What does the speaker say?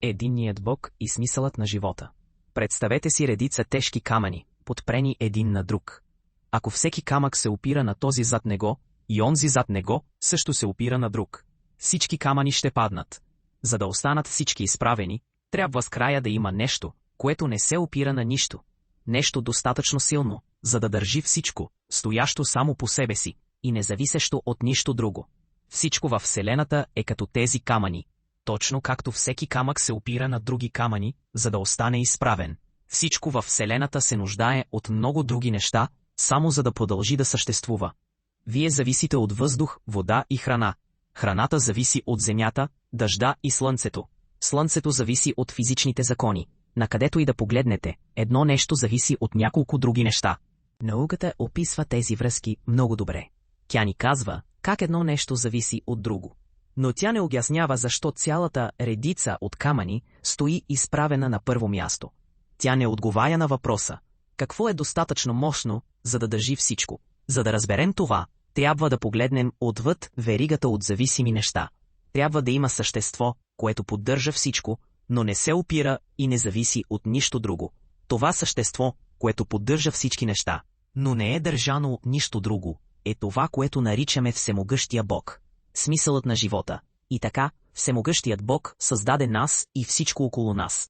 Единният Бог и смисълът на живота. Представете си редица тежки камъни, подпрени един на друг. Ако всеки камък се опира на този зад него, и онзи зад него също се опира на друг, всички камъни ще паднат. За да останат всички изправени, трябва с края да има нещо, което не се опира на нищо. Нещо достатъчно силно, за да държи всичко, стоящо само по себе си и независещо от нищо друго. Всичко във Вселената е като тези камъни. Точно както всеки камък се опира на други камъни, за да остане изправен. Всичко във Вселената се нуждае от много други неща, само за да продължи да съществува. Вие зависите от въздух, вода и храна. Храната зависи от земята, дъжда и слънцето. Слънцето зависи от физичните закони. Накъдето и да погледнете, едно нещо зависи от няколко други неща. Науката описва тези връзки много добре. Тя ни казва как едно нещо зависи от друго. Но тя не обяснява защо цялата редица от камъни стои изправена на първо място. Тя не отговаря на въпроса какво е достатъчно мощно, за да държи всичко. За да разберем това, трябва да погледнем отвъд веригата от зависими неща. Трябва да има същество, което поддържа всичко, но не се опира и не зависи от нищо друго. Това същество, което поддържа всички неща, но не е държано от нищо друго, е това, което наричаме Всемогъщия Бог. Смисълът на живота. И така, Всемогъщият Бог създаде нас и всичко около нас.